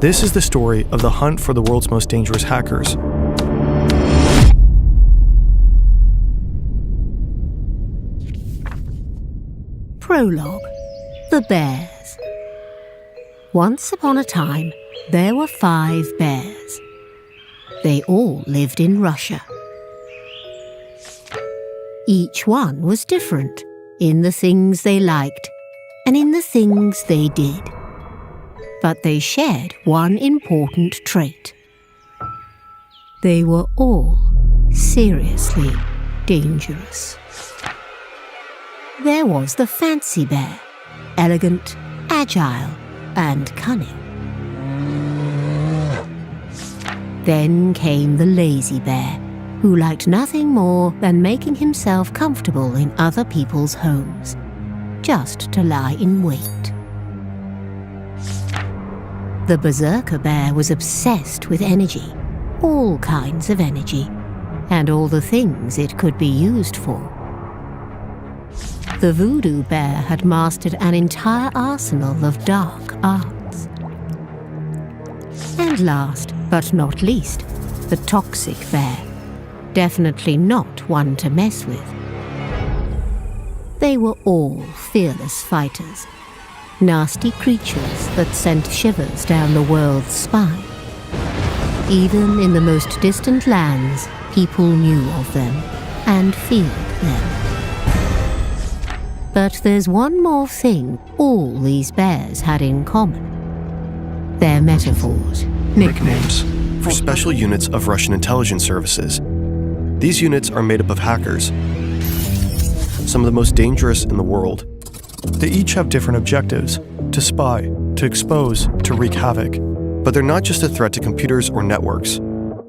This is the story of the hunt for the world's most dangerous hackers. Prologue: The Bears. Once upon a time, there were 5 bears. They all lived in Russia. Each one was different in the things they liked and in the things they did. But they shared one important trait. They were all seriously dangerous. There was the fancy bear, elegant, agile, and cunning. Then came the lazy bear, who liked nothing more than making himself comfortable in other people's homes, just to lie in wait. The berserker bear was obsessed with energy, all kinds of energy, and all the things it could be used for. The voodoo bear had mastered an entire arsenal of dark arts. And last but not least, the toxic bear, definitely not one to mess with. They were all fearless fighters, nasty creatures that sent shivers down the world's spine. Even in the most distant lands, people knew of them and feared them. But there's one more thing all these bears had in common. Their metaphors, Nicknames for special units of Russian intelligence services. These units are made up of hackers, some of the most dangerous in the world. They each have different objectives: to spy, to expose, to wreak havoc. But they're not just a threat to computers or networks.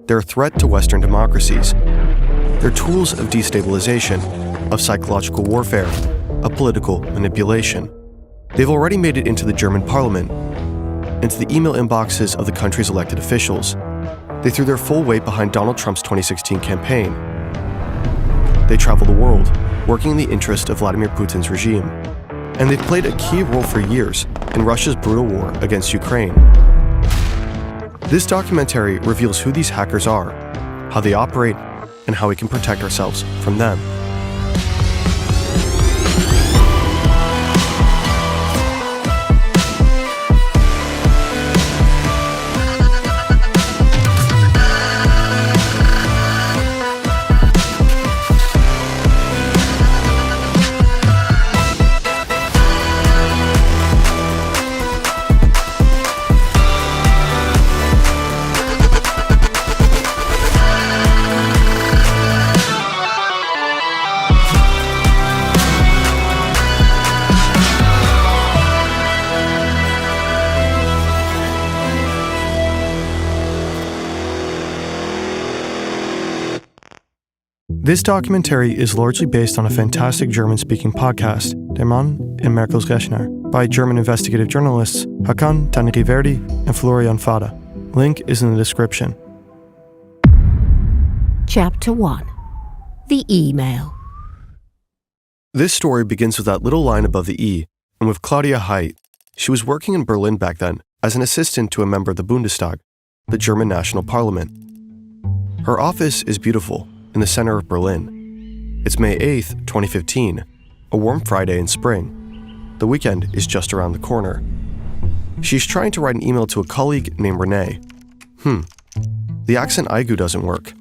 They're a threat to Western democracies. They're tools of destabilization, of psychological warfare, of political manipulation. They've already made it into the German parliament, into the email inboxes of the country's elected officials. They threw their full weight behind Donald Trump's 2016 campaign. They travel the world, working in the interest of Vladimir Putin's regime. And they've played a key role for years in Russia's brutal war against Ukraine. This documentary reveals who these hackers are, how they operate, and how we can protect ourselves from them. This documentary is largely based on a fantastic German-speaking podcast, Der Mann in Merkel's Rechner, by German investigative journalists Hakan Tanriverdi and Florian Fada. Link is in the description. Chapter 1: The Email. This story begins with that little line above the E, and with Claudia Haidt. She was working in Berlin back then as an assistant to a member of the Bundestag, the German national parliament. Her office is beautiful, in the center of Berlin. It's May 8th, 2015, a warm Friday in spring. The weekend is just around the corner. She's trying to write an email to a colleague named Renee. The accent aigu doesn't work.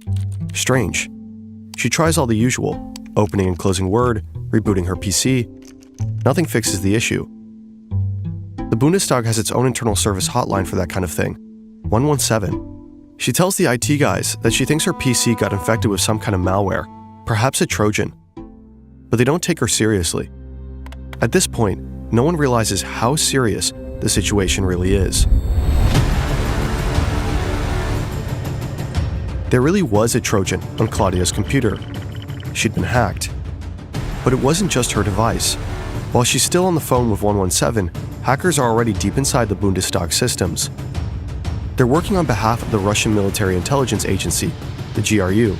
Strange. She tries all the usual, opening and closing Word, rebooting her PC. Nothing fixes the issue. The Bundestag has its own internal service hotline for that kind of thing, 117. She tells the IT guys that she thinks her PC got infected with some kind of malware, perhaps a Trojan. But they don't take her seriously. At this point, no one realizes how serious the situation really is. There really was a Trojan on Claudia's computer. She'd been hacked. But it wasn't just her device. While she's still on the phone with 117, hackers are already deep inside the Bundestag systems. They're working on behalf of the Russian Military Intelligence Agency, the GRU.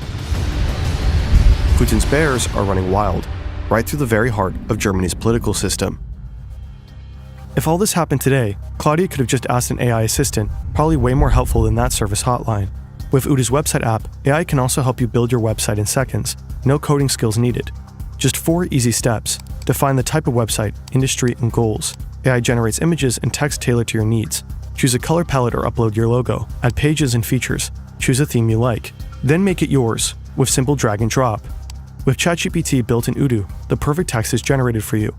Putin's bears are running wild, right through the very heart of Germany's political system. If all this happened today, Claudia could have just asked an AI assistant, probably way more helpful than that service hotline. With Uda's website app, AI can also help you build your website in seconds. No coding skills needed. Just 4 easy steps. Define the type of website, industry, and goals. AI generates images and text tailored to your needs. Choose a color palette or upload your logo. Add pages and features. Choose a theme you like. Then make it yours with simple drag and drop. With ChatGPT built in Udo, the perfect text is generated for you.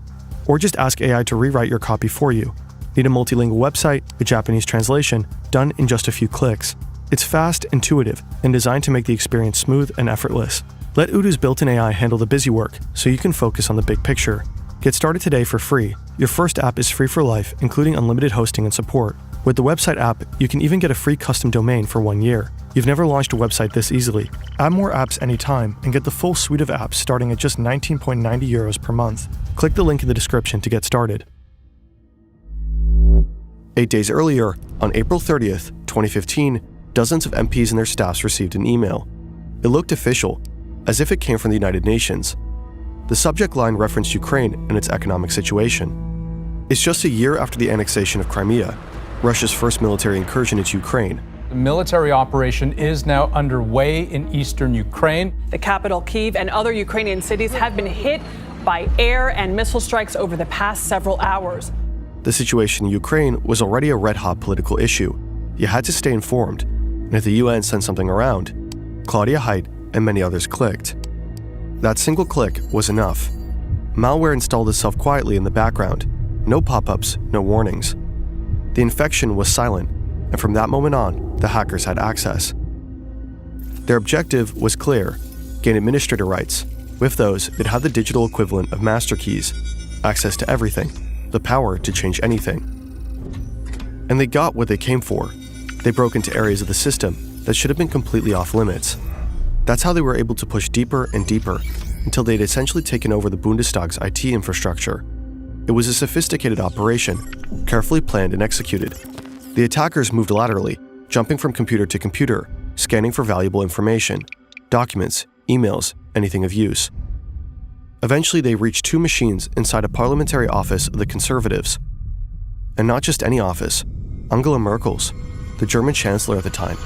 Or just ask AI to rewrite your copy for you. Need a multilingual website, a Japanese translation, done in just a few clicks. It's fast, intuitive, and designed to make the experience smooth and effortless. Let Udo's built-in AI handle the busy work so you can focus on the big picture. Get started today for free. Your first app is free for life, including unlimited hosting and support. With the website app, you can even get a free custom domain for 1 year. You've never launched a website this easily. Add more apps anytime and get the full suite of apps starting at just 19.90 euros per month. Click the link in the description to get started. 8 days earlier, on April 30th, 2015, dozens of MPs and their staffs received an email. It looked official, as if it came from the United Nations. The subject line referenced Ukraine and its economic situation. It's just a year after the annexation of Crimea, Russia's first military incursion into Ukraine. The military operation is now underway in eastern Ukraine. The capital, Kyiv, and other Ukrainian cities have been hit by air and missile strikes over the past several hours. The situation in Ukraine was already a red-hot political issue. You had to stay informed, and if the UN sent something around, Claudia Height and many others clicked. That single click was enough. Malware installed itself quietly in the background. No pop-ups, no warnings. The infection was silent, and from that moment on, the hackers had access. Their objective was clear: gain administrator rights. With those, it had the digital equivalent of master keys, access to everything, the power to change anything. And they got what they came for. They broke into areas of the system that should have been completely off limits. That's how they were able to push deeper and deeper until they'd essentially taken over the Bundestag's IT infrastructure. It was a sophisticated operation, carefully planned and executed. The attackers moved laterally, jumping from computer to computer, scanning for valuable information, documents, emails, anything of use. Eventually, they reached 2 machines inside a parliamentary office of the Conservatives. And not just any office, Angela Merkel's, the German chancellor at the time.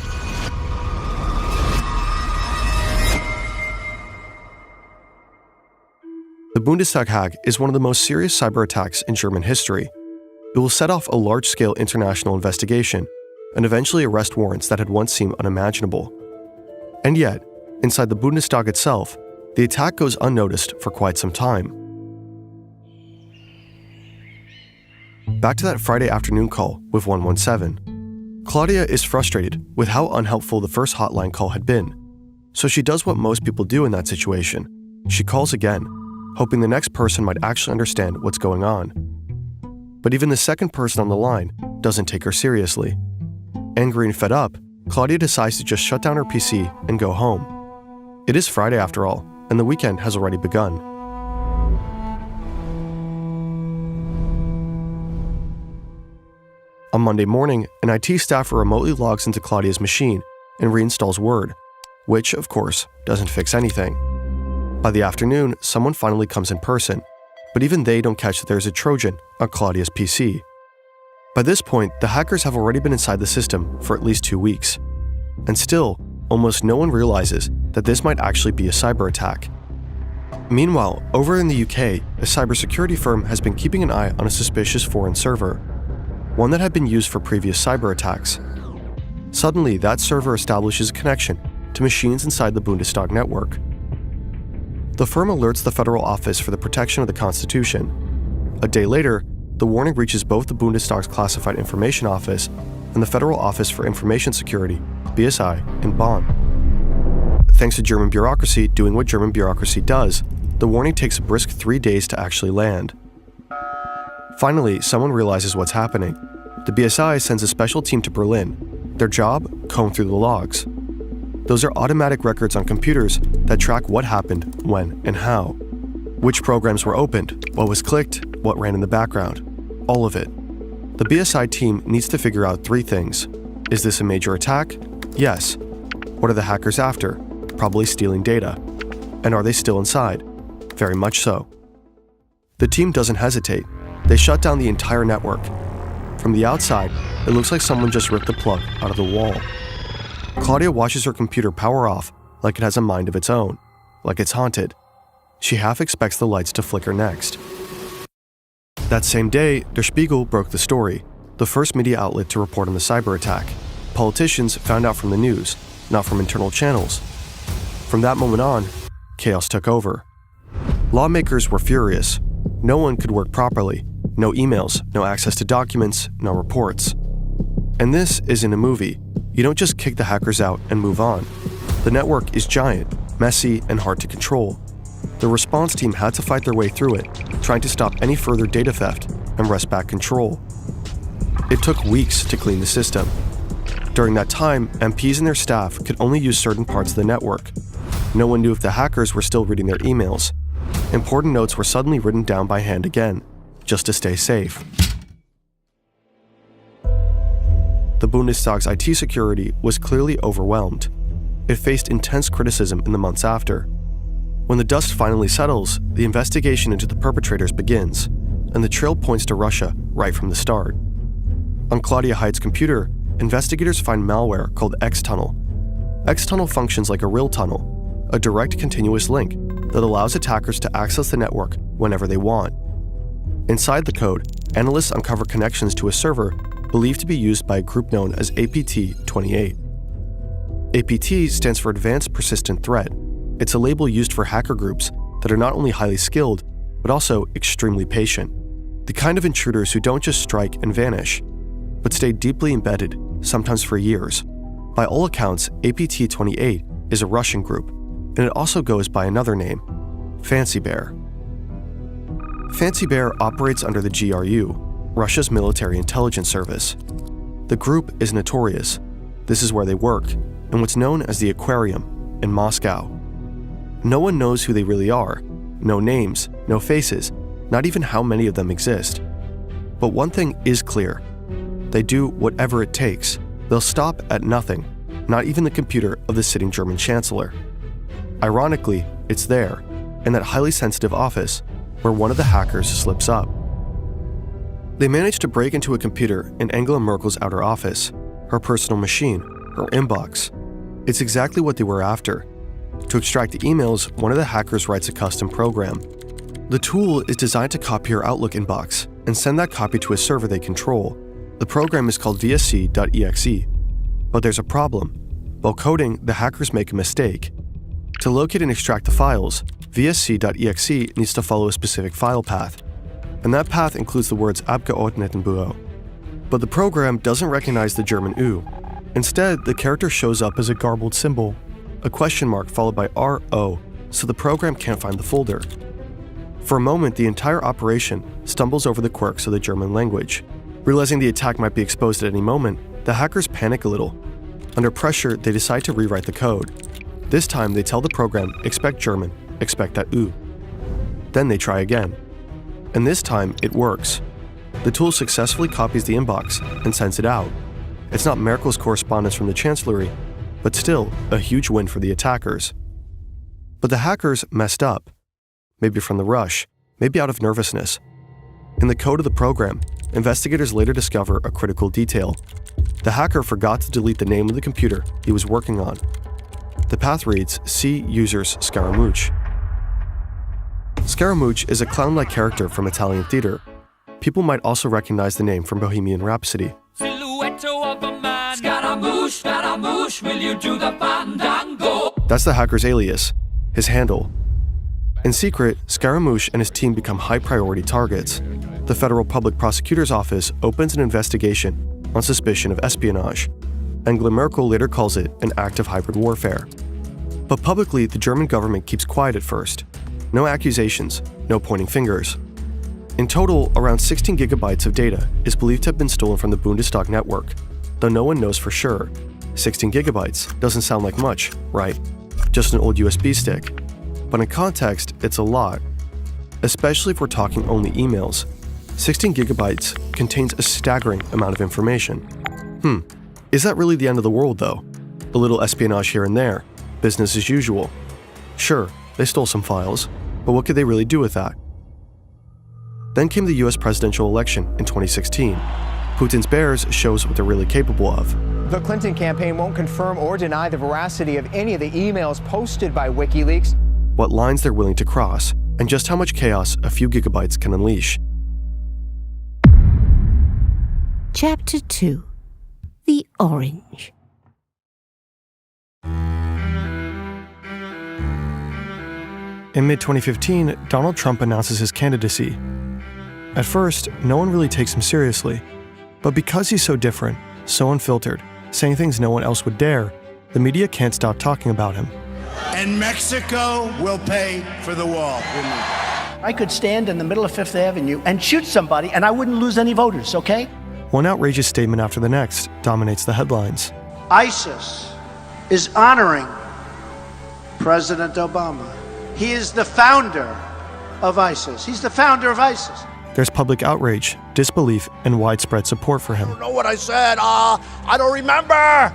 The Bundestag hack is one of the most serious cyber attacks in German history. It will set off a large-scale international investigation and eventually arrest warrants that had once seemed unimaginable. And yet, inside the Bundestag itself, the attack goes unnoticed for quite some time. Back to that Friday afternoon call with 117. Claudia is frustrated with how unhelpful the first hotline call had been. So she does what most people do in that situation. She calls again, hoping the next person might actually understand what's going on. But even the second person on the line doesn't take her seriously. Angry and fed up, Claudia decides to just shut down her PC and go home. It is Friday after all, and the weekend has already begun. On Monday morning, an IT staffer remotely logs into Claudia's machine and reinstalls Word, which, of course, doesn't fix anything. By the afternoon, someone finally comes in person, but even they don't catch that there's a Trojan on Claudia's PC. By this point, the hackers have already been inside the system for at least 2 weeks. And still, almost no one realizes that this might actually be a cyber attack. Meanwhile, over in the UK, a cybersecurity firm has been keeping an eye on a suspicious foreign server, one that had been used for previous cyber attacks. Suddenly, that server establishes a connection to machines inside the Bundestag network. The firm alerts the Federal Office for the Protection of the Constitution. A day later, the warning reaches both the Bundestag's Classified Information Office and the Federal Office for Information Security, BSI, in Bonn. Thanks to German bureaucracy doing what German bureaucracy does, the warning takes a brisk 3 days to actually land. Finally, someone realizes what's happening. The BSI sends a special team to Berlin. Their job? Comb through the logs. Those are automatic records on computers that track what happened, when, and how. Which programs were opened, what was clicked, what ran in the background. All of it. The BSI team needs to figure out 3 things. Is this a major attack? Yes. What are the hackers after? Probably stealing data. And are they still inside? Very much so. The team doesn't hesitate. They shut down the entire network. From the outside, it looks like someone just ripped the plug out of the wall. Claudia watches her computer power off like it has a mind of its own, like it's haunted. She half expects the lights to flicker next. That same day, Der Spiegel broke the story, the first media outlet to report on the cyber attack. Politicians found out from the news, not from internal channels. From that moment on, chaos took over. Lawmakers were furious. No one could work properly. No emails, no access to documents, no reports. And this isn't a movie. You don't just kick the hackers out and move on. The network is giant, messy, and hard to control. The response team had to fight their way through it, trying to stop any further data theft and wrest back control. It took weeks to clean the system. During that time, MPs and their staff could only use certain parts of the network. No one knew if the hackers were still reading their emails. Important notes were suddenly written down by hand again, just to stay safe. The Bundestag's IT security was clearly overwhelmed. It faced intense criticism in the months after. When the dust finally settles, the investigation into the perpetrators begins, and the trail points to Russia right from the start. On Claudia Haidt's computer, investigators find malware called X-Tunnel. X-Tunnel functions like a real tunnel, a direct continuous link that allows attackers to access the network whenever they want. Inside the code, analysts uncover connections to a server believed to be used by a group known as APT-28. APT stands for Advanced Persistent Threat. It's a label used for hacker groups that are not only highly skilled, but also extremely patient. The kind of intruders who don't just strike and vanish, but stay deeply embedded, sometimes for years. By all accounts, APT-28 is a Russian group, and it also goes by another name, Fancy Bear. Fancy Bear operates under the GRU, Russia's military intelligence service. The group is notorious. This is where they work, in what's known as the Aquarium in Moscow. No one knows who they really are. No names, no faces, not even how many of them exist. But one thing is clear. They do whatever it takes. They'll stop at nothing, not even the computer of the sitting German chancellor. Ironically, it's there, in that highly sensitive office, where one of the hackers slips up. They managed to break into a computer in Angela Merkel's outer office, her personal machine, her inbox. It's exactly what they were after. To extract the emails, one of the hackers writes a custom program. The tool is designed to copy your Outlook inbox and send that copy to a server they control. The program is called vsc.exe. But there's a problem. While coding, the hackers make a mistake. To locate and extract the files, vsc.exe needs to follow a specific file path, and that path includes the words Abgeordnetenbüro. But the program doesn't recognize the German U. Instead, the character shows up as a garbled symbol, a question mark followed by RO, so the program can't find the folder. For a moment, the entire operation stumbles over the quirks of the German language. Realizing the attack might be exposed at any moment, the hackers panic a little. Under pressure, they decide to rewrite the code. This time, they tell the program, expect German, expect that U. Then they try again. And this time, it works. The tool successfully copies the inbox and sends it out. It's not Merkel's correspondence from the Chancellery, but still a huge win for the attackers. But the hackers messed up. Maybe from the rush, maybe out of nervousness. In the code of the program, investigators later discover a critical detail. The hacker forgot to delete the name of the computer he was working on. The path reads, see users Scaramouche. Scaramouche is a clown-like character from Italian theater. People might also recognize the name from Bohemian Rhapsody. Scaramouche, Scaramouche, will you do the fandango? That's the hacker's alias, his handle. In secret, Scaramouche and his team become high-priority targets. The Federal Public Prosecutor's Office opens an investigation on suspicion of espionage. Angela Merkel later calls it an act of hybrid warfare. But publicly, the German government keeps quiet at first. No accusations, no pointing fingers. In total, around 16 gigabytes of data is believed to have been stolen from the Bundestag network, though no one knows for sure. 16 gigabytes doesn't sound like much, right? Just an old USB stick. But in context, it's a lot. Especially if we're talking only emails. 16 gigabytes contains a staggering amount of information. Is that really the end of the world, though? A little espionage here and there, business as usual. Sure, they stole some files, but what could they really do with that? Then came the US presidential election in 2016. Putin's bears shows what they're really capable of. The Clinton campaign won't confirm or deny the veracity of any of the emails posted by WikiLeaks. What lines they're willing to cross, and just how much chaos a few gigabytes can unleash. Chapter 2. The Orange. In mid-2015, Donald Trump announces his candidacy. At first, no one really takes him seriously. But because he's so different, so unfiltered, saying things no one else would dare, the media can't stop talking about him. And Mexico will pay for the wall. I could stand in the middle of Fifth Avenue and shoot somebody and I wouldn't lose any voters, okay? One outrageous statement after the next dominates the headlines. ISIS is honoring President Obama. He is the founder of ISIS. He's the founder of ISIS. There's public outrage, disbelief, and widespread support for him. I don't know what I said. I don't remember.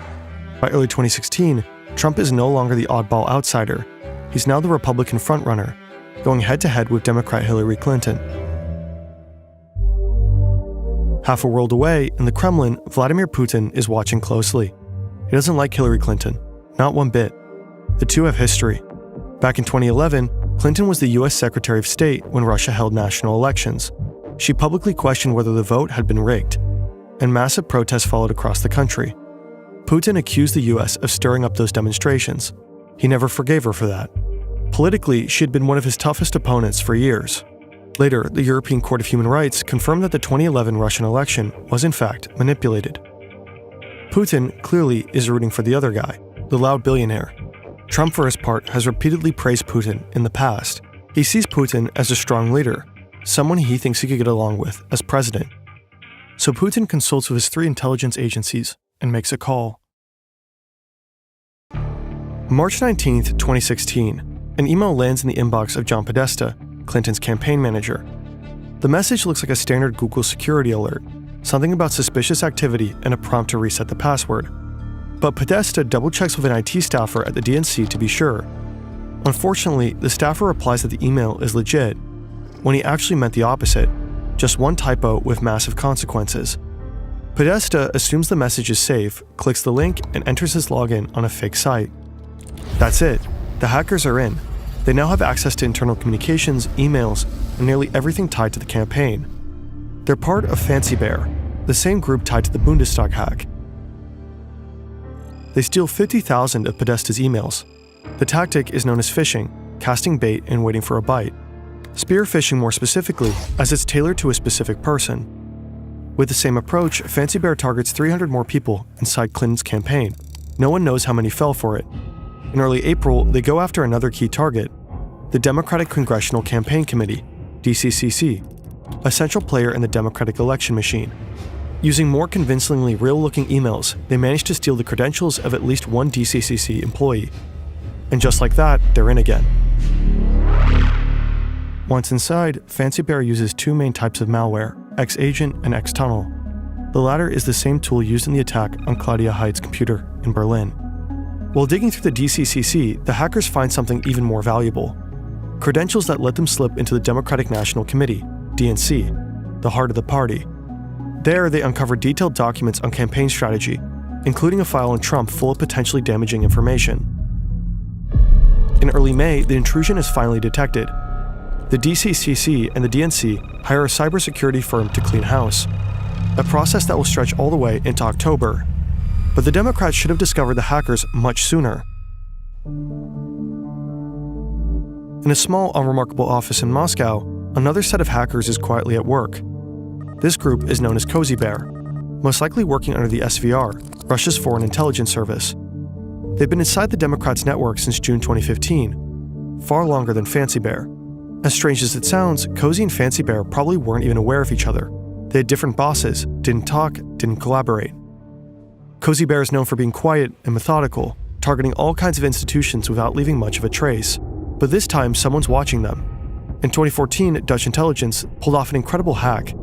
By early 2016, Trump is no longer the oddball outsider. He's now the Republican frontrunner, going head-to-head with Democrat Hillary Clinton. Half a world away, in the Kremlin, Vladimir Putin is watching closely. He doesn't like Hillary Clinton, not one bit. The two have history. Back in 2011, Clinton was the US Secretary of State when Russia held national elections. She publicly questioned whether the vote had been rigged, and massive protests followed across the country. Putin accused the US of stirring up those demonstrations. He never forgave her for that. Politically, she had been one of his toughest opponents for years. Later, the European Court of Human Rights confirmed that the 2011 Russian election was in fact manipulated. Putin clearly is rooting for the other guy, the loud billionaire. Trump, for his part, has repeatedly praised Putin in the past. He sees Putin as a strong leader, someone he thinks he could get along with as president. So Putin consults with his 3 intelligence agencies and makes a call. March 19, 2016, an email lands in the inbox of John Podesta, Clinton's campaign manager. The message looks like a standard Google security alert, something about suspicious activity and a prompt to reset the password. But Podesta double-checks with an IT staffer at the DNC to be sure. Unfortunately, the staffer replies that the email is legit, when he actually meant the opposite, just one typo with massive consequences. Podesta assumes the message is safe, clicks the link, and enters his login on a fake site. That's it. The hackers are in. They now have access to internal communications, emails, and nearly everything tied to the campaign. They're part of Fancy Bear, the same group tied to the Bundestag hack. They steal 50,000 of Podesta's emails. The tactic is known as phishing, casting bait and waiting for a bite. Spear phishing more specifically, as it's tailored to a specific person. With the same approach, Fancy Bear targets 300 more people inside Clinton's campaign. No one knows how many fell for it. In early April, they go after another key target, the Democratic Congressional Campaign Committee, DCCC, a central player in the Democratic election machine. Using more convincingly real-looking emails, they managed to steal the credentials of at least one DCCC employee. And just like that, they're in again. Once inside, Fancy Bear uses 2 main types of malware, X-Agent and X-Tunnel. The latter is the same tool used in the attack on Claudia Heid's computer in Berlin. While digging through the DCCC, the hackers find something even more valuable. Credentials that let them slip into the Democratic National Committee, DNC, the heart of the party. There, they uncover detailed documents on campaign strategy, including a file on Trump full of potentially damaging information. In early May, the intrusion is finally detected. The DCCC and the DNC hire a cybersecurity firm to clean house, a process that will stretch all the way into October. But the Democrats should have discovered the hackers much sooner. In a small, unremarkable office in Moscow, another set of hackers is quietly at work. This group is known as Cozy Bear, most likely working under the SVR, Russia's foreign intelligence service. They've been inside the Democrats' network since June 2015, far longer than Fancy Bear. As strange as it sounds, Cozy and Fancy Bear probably weren't even aware of each other. They had different bosses, didn't talk, didn't collaborate. Cozy Bear is known for being quiet and methodical, targeting all kinds of institutions without leaving much of a trace. But this time, someone's watching them. In 2014, Dutch intelligence pulled off an incredible hack.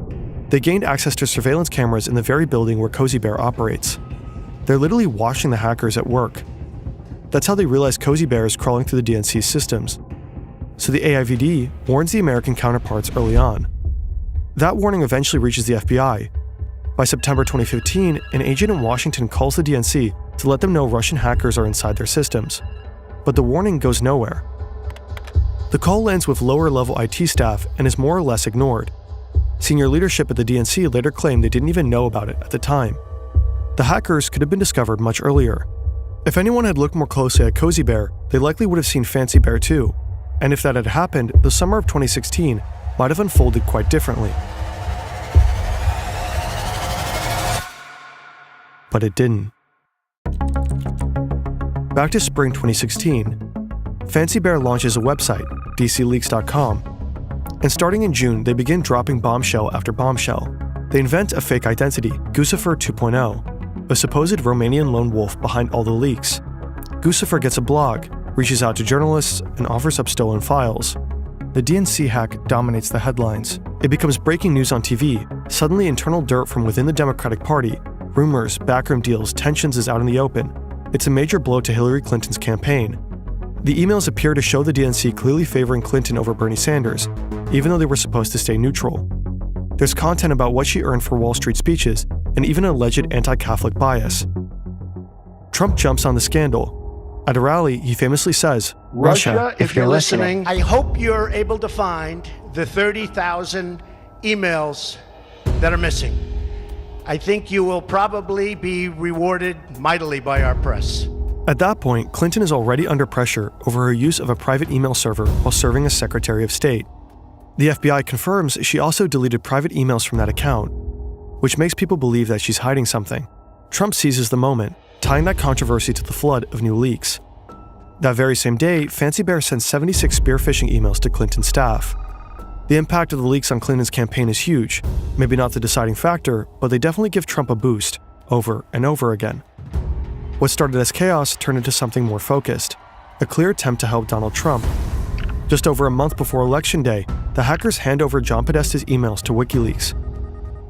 They gained access to surveillance cameras in the very building where Cozy Bear operates. They're literally watching the hackers at work. That's how they realize Cozy Bear is crawling through the DNC's systems. So the AIVD warns the American counterparts early on. That warning eventually reaches the FBI. By September 2015, an agent in Washington calls the DNC to let them know Russian hackers are inside their systems. But the warning goes nowhere. The call lands with lower-level IT staff and is more or less ignored. Senior leadership at the DNC later claimed they didn't even know about it at the time. The hackers could have been discovered much earlier. If anyone had looked more closely at Cozy Bear, they likely would have seen Fancy Bear too. And if that had happened, the summer of 2016 might have unfolded quite differently. But it didn't. Back to spring 2016, Fancy Bear launches a website, dcleaks.com, and starting in June, they begin dropping bombshell after bombshell. They invent a fake identity, Guccifer 2.0, a supposed Romanian lone wolf behind all the leaks. Guccifer gets a blog, reaches out to journalists, and offers up stolen files. The DNC hack dominates the headlines. It becomes breaking news on TV. Suddenly, internal dirt from within the Democratic Party, rumors, backroom deals, tensions is out in the open. It's a major blow to Hillary Clinton's campaign. The emails appear to show the DNC clearly favoring Clinton over Bernie Sanders, even though they were supposed to stay neutral. There's content about what she earned for Wall Street speeches, and even an alleged anti-Catholic bias. Trump jumps on the scandal. At a rally, he famously says, Russia, if you're listening, I hope you're able to find the 30,000 emails that are missing. I think you will probably be rewarded mightily by our press. At that point, Clinton is already under pressure over her use of a private email server while serving as Secretary of State. The FBI confirms she also deleted private emails from that account, which makes people believe that she's hiding something. Trump seizes the moment, tying that controversy to the flood of new leaks. That very same day, Fancy Bear sends 76 spear phishing emails to Clinton's staff. The impact of the leaks on Clinton's campaign is huge, maybe not the deciding factor, but they definitely give Trump a boost, over and over again. What started as chaos turned into something more focused, a clear attempt to help Donald Trump. Just over a month before Election Day, the hackers hand over John Podesta's emails to WikiLeaks.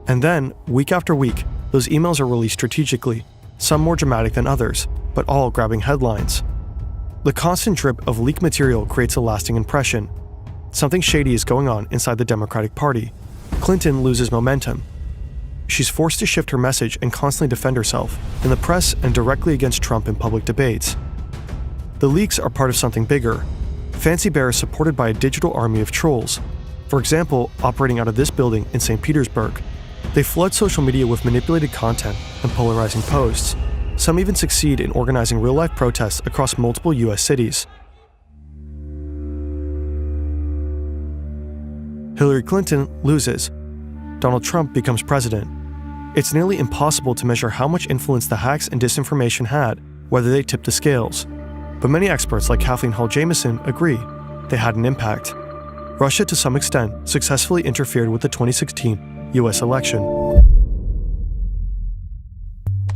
And then, week after week, those emails are released strategically, some more dramatic than others, but all grabbing headlines. The constant drip of leaked material creates a lasting impression. Something shady is going on inside the Democratic Party. Clinton loses momentum. She's forced to shift her message and constantly defend herself, in the press and directly against Trump in public debates. The leaks are part of something bigger. Fancy Bear is supported by a digital army of trolls, for example, operating out of this building in St. Petersburg. They flood social media with manipulated content and polarizing posts. Some even succeed in organizing real-life protests across multiple US cities. Hillary Clinton loses. Donald Trump becomes president. It's nearly impossible to measure how much influence the hacks and disinformation had, whether they tipped the scales. But many experts like Kathleen Hall Jamieson agree they had an impact. Russia, to some extent, successfully interfered with the 2016 US election.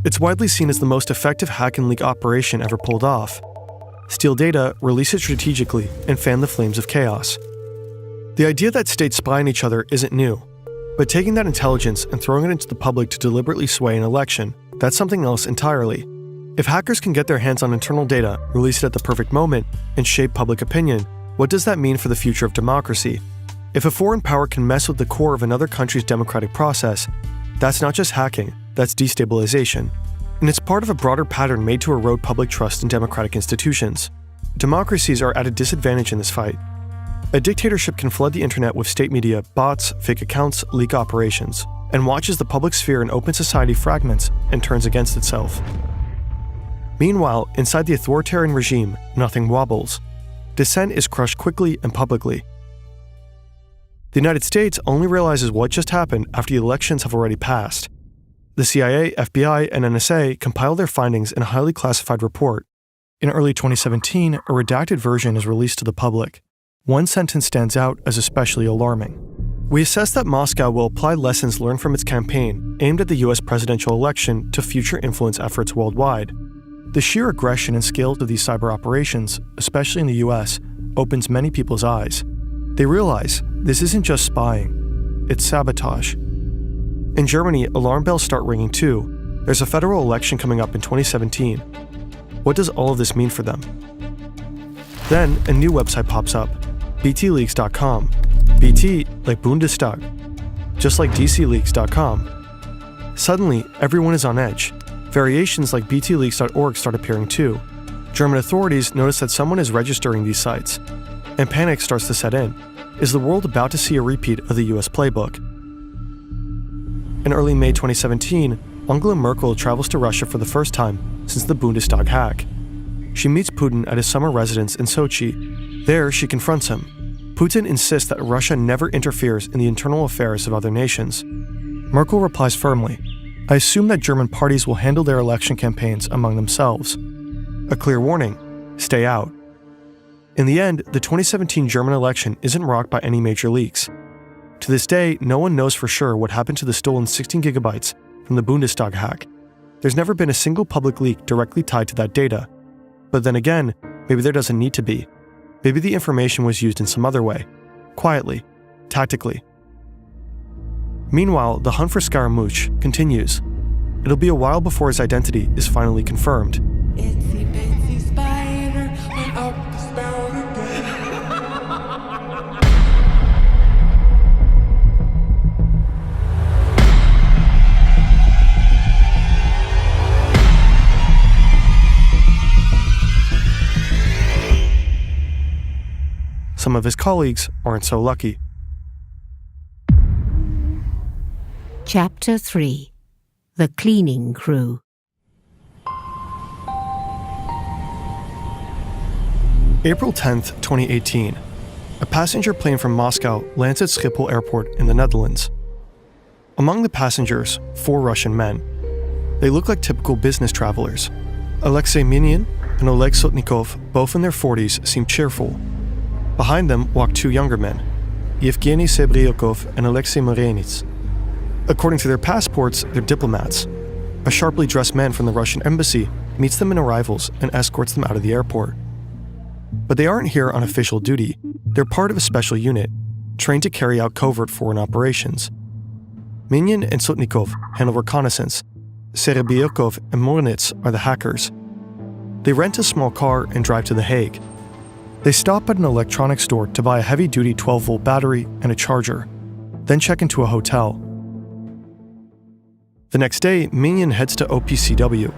It's widely seen as the most effective hack and leak operation ever pulled off. Steal data, release it strategically, and fan the flames of chaos. The idea that states spy on each other isn't new, but taking that intelligence and throwing it into the public to deliberately sway an election, that's something else entirely. If hackers can get their hands on internal data, release it at the perfect moment, and shape public opinion, what does that mean for the future of democracy? If a foreign power can mess with the core of another country's democratic process, that's not just hacking, that's destabilization. And it's part of a broader pattern made to erode public trust in democratic institutions. Democracies are at a disadvantage in this fight. A dictatorship can flood the internet with state media, bots, fake accounts, leak operations, and watches the public sphere in open society fragments and turns against itself. Meanwhile, inside the authoritarian regime, nothing wobbles. Dissent is crushed quickly and publicly. The United States only realizes what just happened after the elections have already passed. The CIA, FBI, and NSA compile their findings in a highly classified report. In early 2017, a redacted version is released to the public. One sentence stands out as especially alarming. We assess that Moscow will apply lessons learned from its campaign aimed at the US presidential election to future influence efforts worldwide. The sheer aggression and scale of these cyber operations, especially in the US, opens many people's eyes. They realize this isn't just spying, it's sabotage. In Germany, alarm bells start ringing too. There's a federal election coming up in 2017. What does all of this mean for them? Then, a new website pops up, btleaks.com. BT like Bundestag. just like dcleaks.com. Suddenly, everyone is on edge. Variations like btleaks.org start appearing too. German authorities notice that someone is registering these sites, and panic starts to set in. Is the world about to see a repeat of the US playbook? In early May 2017, Angela Merkel travels to Russia for the first time since the Bundestag hack. She meets Putin at his summer residence in Sochi. There, she confronts him. Putin insists that Russia never interferes in the internal affairs of other nations. Merkel replies firmly, "I assume that German parties will handle their election campaigns among themselves." A clear warning, stay out. In the end, the 2017 German election isn't rocked by any major leaks. To this day, no one knows for sure what happened to the stolen 16 gigabytes from the Bundestag hack. There's never been a single public leak directly tied to that data. But then again, maybe there doesn't need to be. Maybe the information was used in some other way, quietly, tactically. Meanwhile, the hunt for Scaramouche continues. It'll be a while before his identity is finally confirmed. Itsy bitsy spider went up the spout again. Some of his colleagues aren't so lucky. Chapter 3. The Cleaning Crew. April 10th, 2018. A passenger plane from Moscow lands at Schiphol Airport in the Netherlands. Among the passengers, 4 Russian men. They look like typical business travelers. Alexei Minin and Oleg Sotnikov, both in their 40s, seem cheerful. Behind them walk 2 younger men, Yevgeny Sebryakov and Alexei Morenits. According to their passports, they're diplomats. A sharply dressed man from the Russian embassy meets them in arrivals and escorts them out of the airport. But they aren't here on official duty. They're part of a special unit, trained to carry out covert foreign operations. Minin and Sotnikov handle reconnaissance. Serebyakov and Morenits are the hackers. They rent a small car and drive to The Hague. They stop at an electronics store to buy a heavy-duty 12-volt battery and a charger, then check into a hotel. The next day, Minin heads to OPCW,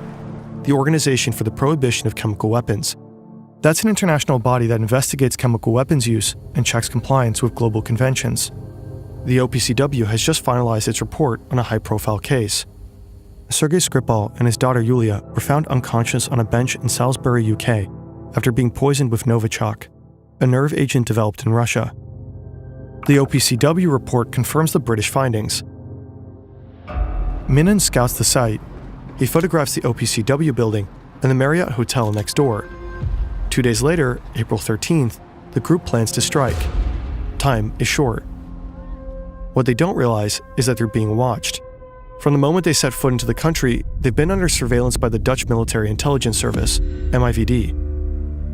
the Organization for the Prohibition of Chemical Weapons. That's an international body that investigates chemical weapons use and checks compliance with global conventions. The OPCW has just finalized its report on a high-profile case. Sergei Skripal and his daughter Yulia were found unconscious on a bench in Salisbury, UK, after being poisoned with Novichok, a nerve agent developed in Russia. The OPCW report confirms the British findings. Minin scouts the site. He photographs the OPCW building and the Marriott Hotel next door. 2 days later, April 13th, the group plans to strike. Time is short. What they don't realize is that they're being watched. From the moment they set foot into the country, they've been under surveillance by the Dutch Military Intelligence Service, MIVD.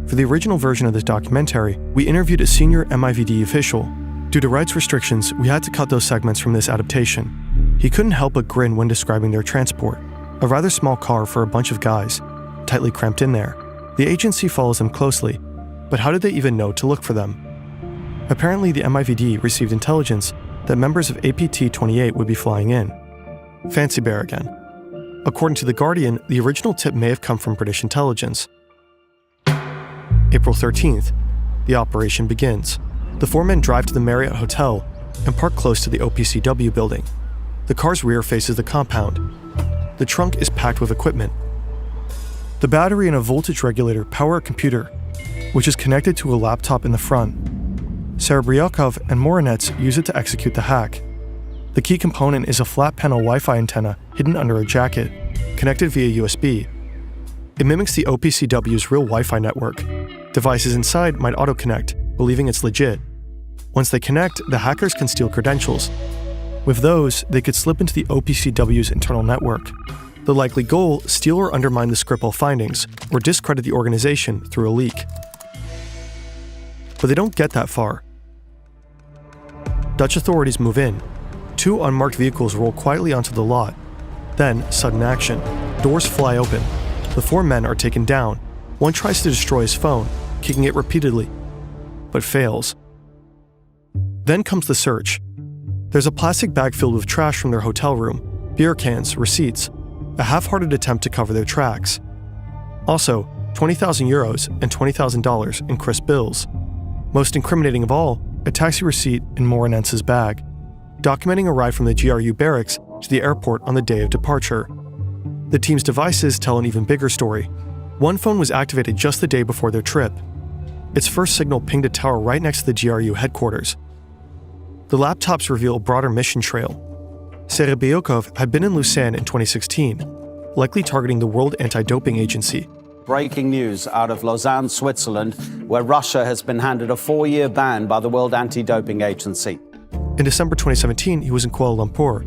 For the original version of this documentary, we interviewed a senior MIVD official. Due to rights restrictions, we had to cut those segments from this adaptation. He couldn't help but grin when describing their transport, a rather small car for a bunch of guys, tightly cramped in there. The agency follows them closely, but how did they even know to look for them? Apparently, the MIVD received intelligence that members of APT-28 would be flying in. Fancy bear again. According to The Guardian, the original tip may have come from British intelligence. April 13th, the operation begins. The 4 men drive to the Marriott Hotel and park close to the OPCW building. The car's rear faces the compound. The trunk is packed with equipment. The battery and a voltage regulator power a computer, which is connected to a laptop in the front. Serebryakov and Morenets use it to execute the hack. The key component is a flat panel Wi-Fi antenna hidden under a jacket, connected via USB. It mimics the OPCW's real Wi-Fi network. Devices inside might auto-connect, believing it's legit. Once they connect, the hackers can steal credentials. With those, they could slip into the OPCW's internal network. The likely goal, steal or undermine the Skripal findings, or discredit the organization through a leak. But they don't get that far. Dutch authorities move in. 2 unmarked vehicles roll quietly onto the lot. Then, sudden action. Doors fly open. The 4 men are taken down. One tries to destroy his phone, kicking it repeatedly, but fails. Then comes the search. There's a plastic bag filled with trash from their hotel room, beer cans, receipts, a half-hearted attempt to cover their tracks. Also, 20,000 euros and $20,000 in crisp bills. Most incriminating of all, a taxi receipt in Morinense's bag, documenting a ride from the GRU barracks to the airport on the day of departure. The team's devices tell an even bigger story. One phone was activated just the day before their trip. Its first signal pinged a tower right next to the GRU headquarters. The laptops reveal a broader mission trail. Serebyakov had been in Lausanne in 2016, likely targeting the World Anti-Doping Agency. Breaking news out of Lausanne, Switzerland, where Russia has been handed a 4-year ban by the World Anti-Doping Agency. In December 2017, he was in Kuala Lumpur,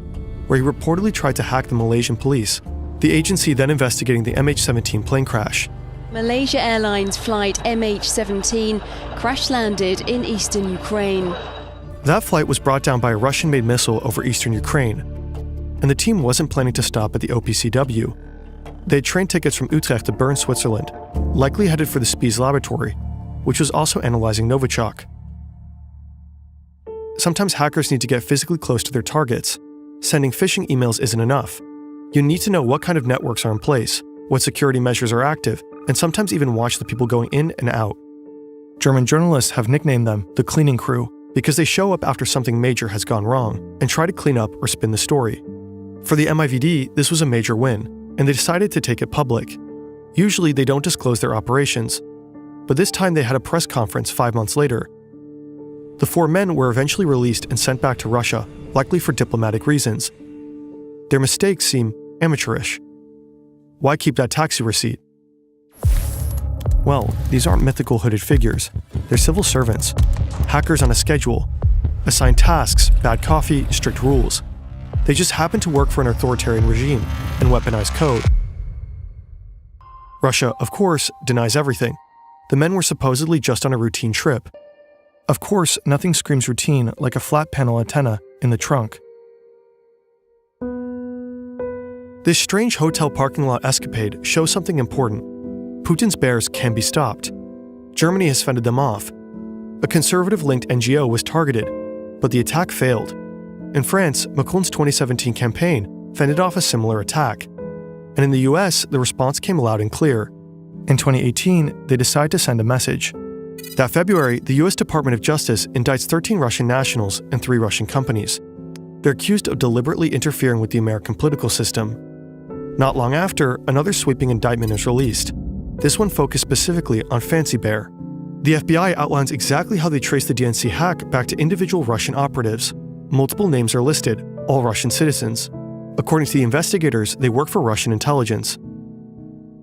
where he reportedly tried to hack the Malaysian police, the agency then investigating the MH17 plane crash. Malaysia Airlines flight MH17 crash-landed in eastern Ukraine. That flight was brought down by a Russian-made missile over eastern Ukraine, and the team wasn't planning to stop at the OPCW. They had train tickets from Utrecht to Bern, Switzerland, likely headed for the Spies laboratory, which was also analyzing Novichok. Sometimes hackers need to get physically close to their targets. Sending phishing emails isn't enough. You need to know what kind of networks are in place, what security measures are active, and sometimes even watch the people going in and out. German journalists have nicknamed them the cleaning crew because they show up after something major has gone wrong and try to clean up or spin the story. For the MIVD, this was a major win, and they decided to take it public. Usually they don't disclose their operations, but this time they had a press conference 5 months later. The 4 men were eventually released and sent back to Russia, likely for diplomatic reasons. Their mistakes seem amateurish. Why keep that taxi receipt? Well, these aren't mythical hooded figures. They're civil servants, hackers on a schedule, assigned tasks, bad coffee, strict rules. They just happen to work for an authoritarian regime and weaponize code. Russia, of course, denies everything. The men were supposedly just on a routine trip. Of course, nothing screams routine like a flat panel antenna in the trunk. This strange hotel parking lot escapade shows something important. Putin's bears can be stopped. Germany has fended them off. A conservative-linked NGO was targeted, but the attack failed. In France, Macron's 2017 campaign fended off a similar attack. And in the US, the response came loud and clear. In 2018, they decided to send a message. That February, the US Department of Justice indicts 13 Russian nationals and 3 Russian companies. They're accused of deliberately interfering with the American political system. Not long after, another sweeping indictment is released. This one focused specifically on Fancy Bear. The FBI outlines exactly how they traced the DNC hack back to individual Russian operatives. Multiple names are listed, all Russian citizens. According to the investigators, they work for Russian intelligence.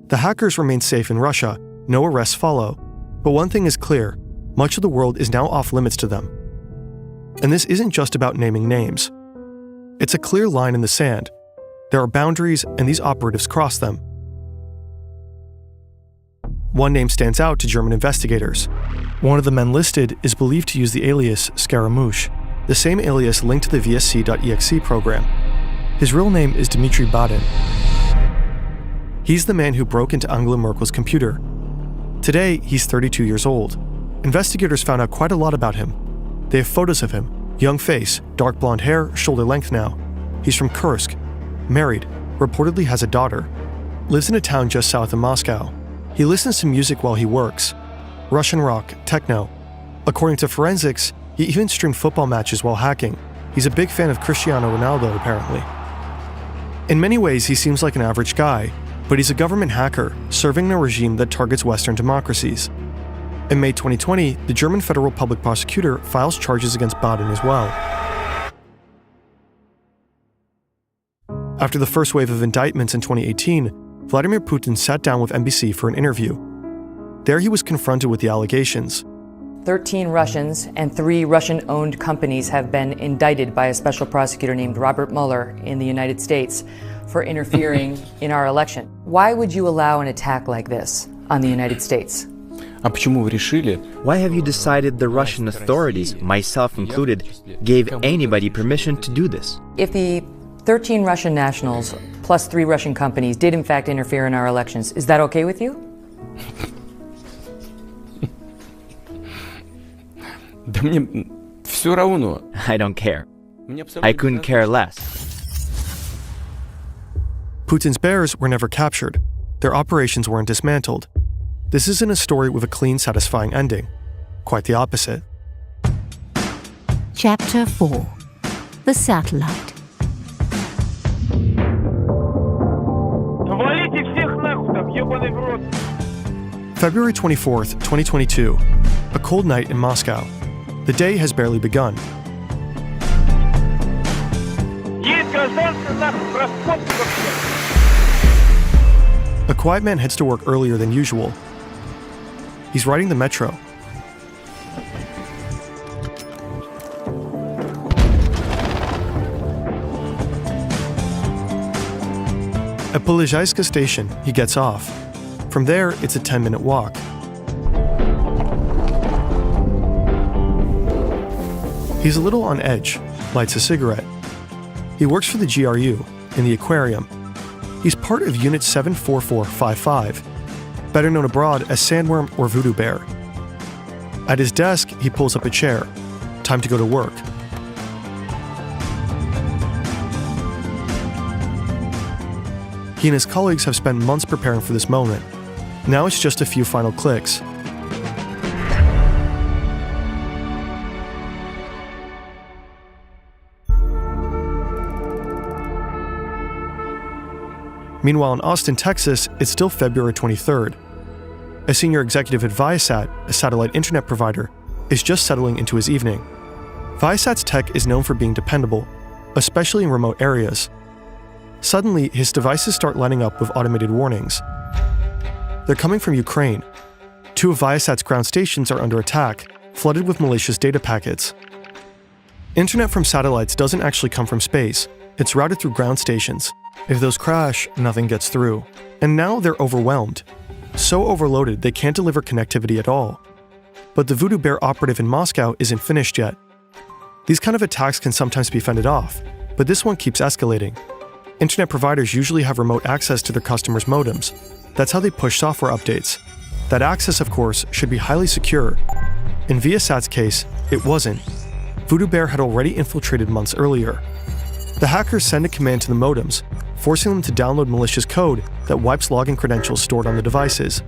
The hackers remain safe in Russia, no arrests follow. But one thing is clear, much of the world is now off limits to them. And this isn't just about naming names. It's a clear line in the sand. There are boundaries, and these operatives cross them. One name stands out to German investigators. One of the men listed is believed to use the alias Scaramouche, the same alias linked to the VSC.exe program. His real name is Dmitry Badin. He's the man who broke into Angela Merkel's computer. Today, he's 32 years old. Investigators found out quite a lot about him. They have photos of him, young face, dark blonde hair, shoulder length now. He's from Kursk, married, reportedly has a daughter, lives in a town just south of Moscow. He listens to music while he works, Russian rock, techno. According to forensics, he even streamed football matches while hacking. He's a big fan of Cristiano Ronaldo, apparently. In many ways, he seems like an average guy, but he's a government hacker, serving in a regime that targets Western democracies. In May 2020, the German federal public prosecutor files charges against Badin as well. After the first wave of indictments in 2018, Vladimir Putin sat down with NBC for an interview. There he was confronted with the allegations. 13 Russians and 3 Russian-owned companies have been indicted by a special prosecutor named Robert Mueller in the United States for interfering in our election. Why would you allow an attack like this on the United States? Why have you decided the Russian authorities, myself included, gave anybody permission to do this? If the 13 Russian nationals plus 3 Russian companies did in fact interfere in our elections, is that okay with you? I don't care. I couldn't care less. Putin's bears were never captured. Their operations weren't dismantled. This isn't a story with a clean, satisfying ending. Quite the opposite. Chapter 4. The Satellite. February 24th, 2022. A cold night in Moscow. The day has barely begun. A quiet man heads to work earlier than usual. He's riding the metro. At Polizhayska station, he gets off. From there, it's a 10-minute walk. He's a little on edge, lights a cigarette. He works for the GRU, in the aquarium. He's part of Unit 74455, better known abroad as Sandworm or Voodoo Bear. At his desk, he pulls up a chair. Time to go to work. He and his colleagues have spent months preparing for this moment. Now it's just a few final clicks. Meanwhile, in Austin, Texas, it's still February 23rd. A senior executive at Viasat, a satellite internet provider, is just settling into his evening. Viasat's tech is known for being dependable, especially in remote areas. Suddenly, his devices start lighting up with automated warnings. They're coming from Ukraine. 2 of Viasat's ground stations are under attack, flooded with malicious data packets. Internet from satellites doesn't actually come from space. It's routed through ground stations. If those crash, nothing gets through. And now they're overwhelmed. So overloaded they can't deliver connectivity at all. But the Voodoo Bear operative in Moscow isn't finished yet. These kind of attacks can sometimes be fended off, but this one keeps escalating. Internet providers usually have remote access to their customers' modems. That's how they push software updates. That access, of course, should be highly secure. In Viasat's case, it wasn't. Voodoo Bear had already infiltrated months earlier. The hackers send a command to the modems, forcing them to download malicious code that wipes login credentials stored on the devices.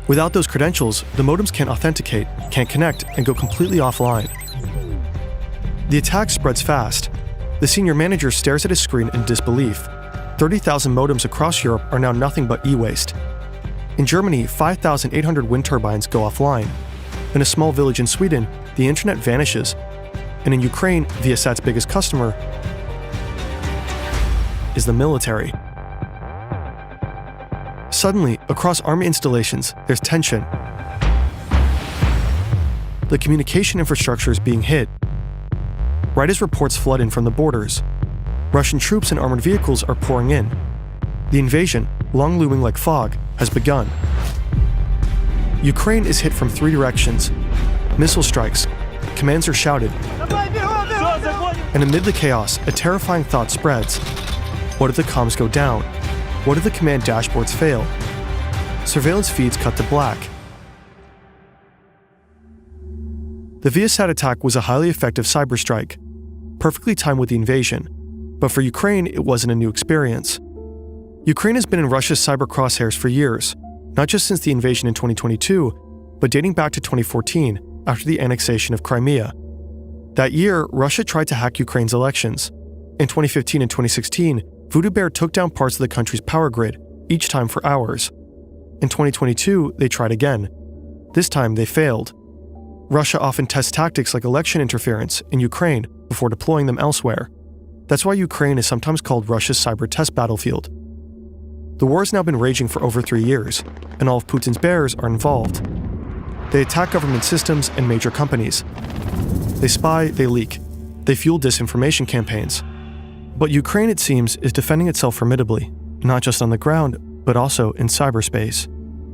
Without those credentials, the modems can't authenticate, can't connect, and go completely offline. The attack spreads fast. The senior manager stares at his screen in disbelief. 30,000 modems across Europe are now nothing but e-waste. In Germany, 5,800 wind turbines go offline. In a small village in Sweden, the internet vanishes. And in Ukraine, Viasat's biggest customer is the military. Suddenly, across army installations, there's tension. The communication infrastructure is being hit. Right as reports flood in from the borders, Russian troops and armored vehicles are pouring in. The invasion, long looming like fog, has begun. Ukraine is hit from 3 directions. Missile strikes, commands are shouted, and amid the chaos, a terrifying thought spreads. What if the comms go down? What if the command dashboards fail? Surveillance feeds cut to black. The Viasat attack was a highly effective cyber strike, perfectly timed with the invasion. But for Ukraine, it wasn't a new experience. Ukraine has been in Russia's cyber crosshairs for years, not just since the invasion in 2022, but dating back to 2014, after the annexation of Crimea. That year, Russia tried to hack Ukraine's elections. In 2015 and 2016, Voodoo Bear took down parts of the country's power grid, each time for hours. In 2022, they tried again. This time, they failed. Russia often tests tactics like election interference in Ukraine before deploying them elsewhere. That's why Ukraine is sometimes called Russia's cyber test battlefield. The war has now been raging for over 3 years, and all of Putin's bears are involved. They attack government systems and major companies. They spy, they leak. They fuel disinformation campaigns. But Ukraine, it seems, is defending itself formidably, not just on the ground, but also in cyberspace.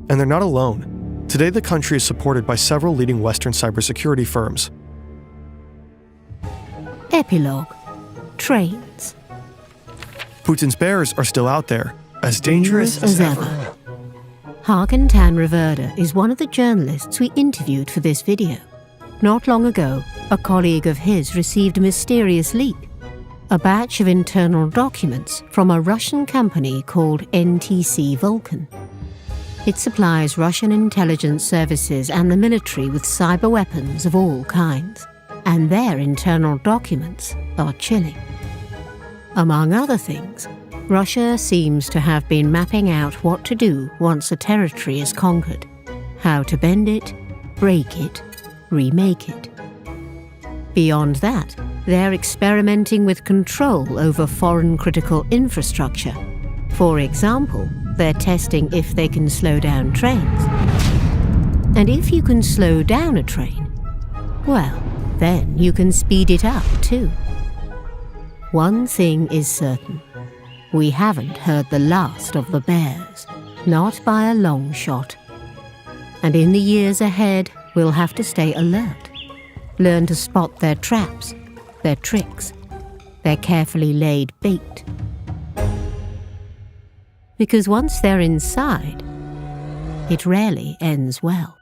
And they're not alone. Today, the country is supported by several leading Western cybersecurity firms. Epilogue. Trains. Putin's bears are still out there, as dangerous as ever. Hagen Tan Reverder is one of the journalists we interviewed for this video. Not long ago, a colleague of his received a mysterious leak. A batch of internal documents from a Russian company called NTC Vulcan. It supplies Russian intelligence services and the military with cyber weapons of all kinds, and their internal documents are chilling. Among other things, Russia seems to have been mapping out what to do once a territory is conquered, how to bend it, break it, remake it. Beyond that, they're experimenting with control over foreign critical infrastructure. For example, they're testing if they can slow down trains. And if you can slow down a train, well, then you can speed it up too. One thing is certain. We haven't heard the last of the bears, not by a long shot. And in the years ahead, we'll have to stay alert. Learn to spot their traps, their tricks, their carefully laid bait. Because once they're inside, it rarely ends well.